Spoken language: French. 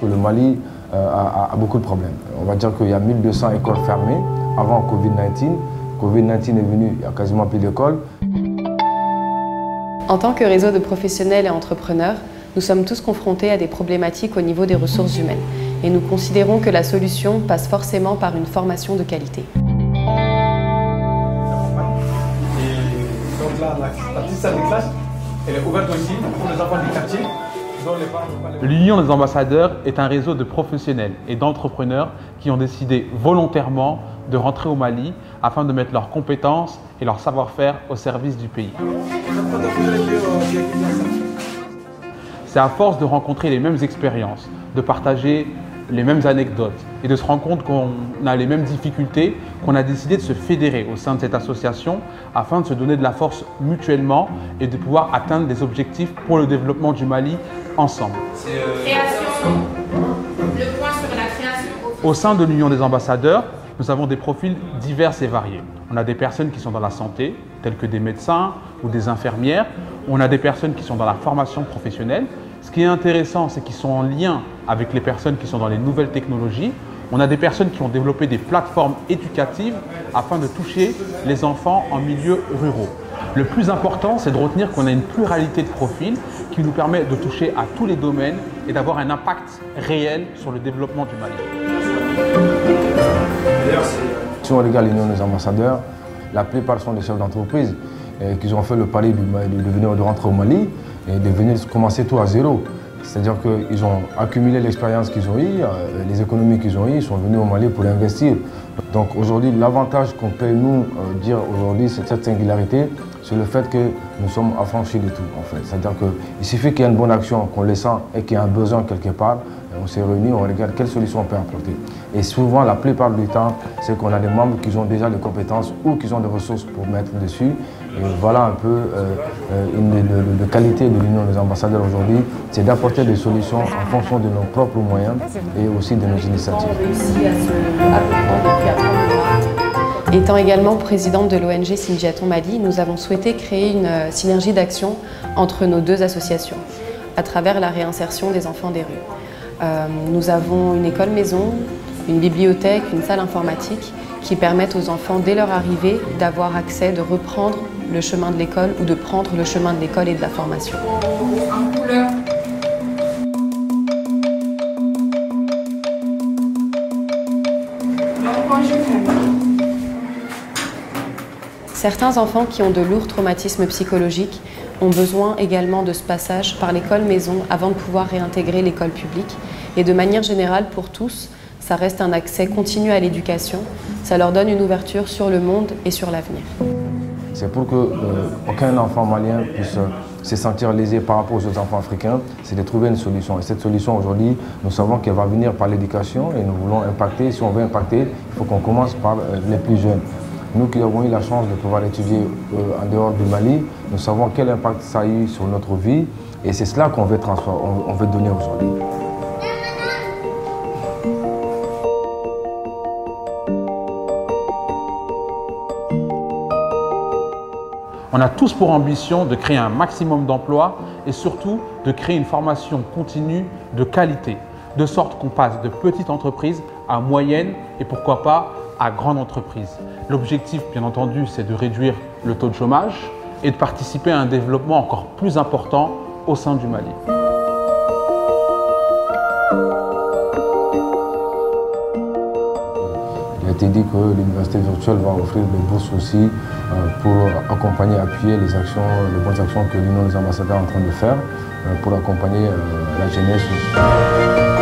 que le Mali a beaucoup de problèmes. On va dire qu'il y a 1200 écoles fermées avant Covid-19. Covid-19 est venu, il n'y a quasiment plus d'écoles. En tant que réseau de professionnels et entrepreneurs, nous sommes tous confrontés à des problématiques au niveau des ressources humaines et nous considérons que la solution passe forcément par une formation de qualité. Et donc là, la petite salle de classe, elle est ouverte aussi pour les enfants du quartier. L'Union des ambassadeurs est un réseau de professionnels et d'entrepreneurs qui ont décidé volontairement de rentrer au Mali afin de mettre leurs compétences et leur savoir-faire au service du pays. C'est à force de rencontrer les mêmes expériences, de partager les mêmes anecdotes et de se rendre compte qu'on a les mêmes difficultés qu'on a décidé de se fédérer au sein de cette association afin de se donner de la force mutuellement et de pouvoir atteindre des objectifs pour le développement du Mali ensemble. Au sein de l'Union des ambassadeurs, nous avons des profils divers et variés. On a des personnes qui sont dans la santé, telles que des médecins ou des infirmières. On a des personnes qui sont dans la formation professionnelle. Ce qui est intéressant, c'est qu'ils sont en lien avec les personnes qui sont dans les nouvelles technologies. On a des personnes qui ont développé des plateformes éducatives afin de toucher les enfants en milieux ruraux. Le plus important, c'est de retenir qu'on a une pluralité de profils qui nous permet de toucher à tous les domaines et d'avoir un impact réel sur le développement du Mali. Si on regarde l'Union des ambassadeurs, la plupart sont des chefs d'entreprise qui ont fait le pari de rentrer au Mali et de venir commencer tout à zéro. C'est-à-dire qu'ils ont accumulé l'expérience qu'ils ont eue, les économies qu'ils ont eues, ils sont venus au Mali pour investir. Donc aujourd'hui, l'avantage qu'on peut nous dire aujourd'hui, c'est cette singularité, c'est le fait que nous sommes affranchis de tout en fait. C'est-à-dire qu'il suffit qu'il y ait une bonne action, qu'on le sent et qu'il y a un besoin quelque part, on s'est réunis, on regarde quelles solutions on peut apporter. Et souvent, la plupart du temps, c'est qu'on a des membres qui ont déjà des compétences ou qui ont des ressources pour mettre dessus. Et voilà un peu une de qualité de l'Union des ambassadeurs aujourd'hui, c'est d'apporter des solutions en fonction de nos propres moyens et aussi de nos initiatives. Étant également présidente de l'ONG Sindiaton Mali, nous avons souhaité créer une synergie d'action entre nos deux associations à travers la réinsertion des enfants des rues. Nous avons une école maison, une bibliothèque, une salle informatique qui permettent aux enfants, dès leur arrivée, d'avoir accès, de reprendre le chemin de l'école ou de prendre le chemin de l'école et de la formation. Certains enfants qui ont de lourds traumatismes psychologiques ont besoin également de ce passage par l'école maison avant de pouvoir réintégrer l'école publique. Et de manière générale, pour tous, ça reste un accès continu à l'éducation. Ça leur donne une ouverture sur le monde et sur l'avenir. C'est pour qu'aucun enfant malien puisse se sentir lésé par rapport aux autres enfants africains, c'est de trouver une solution. Et cette solution, aujourd'hui, nous savons qu'elle va venir par l'éducation et nous voulons impacter. Si on veut impacter, il faut qu'on commence par les plus jeunes. Nous qui avons eu la chance de pouvoir étudier en dehors du Mali, nous savons quel impact ça a eu sur notre vie et c'est cela qu'on veut transformer, on veut donner aujourd'hui. On a tous pour ambition de créer un maximum d'emplois et surtout de créer une formation continue de qualité, de sorte qu'on passe de petites entreprises à moyennes et pourquoi pas à grandes entreprises. L'objectif, bien entendu, c'est de réduire le taux de chômage et de participer à un développement encore plus important au sein du Mali. Il a été dit que l'université virtuelle va offrir des bourses aussi pour accompagner, appuyer les bonnes actions que l'Union des ambassadeurs est en train de faire pour accompagner la jeunesse.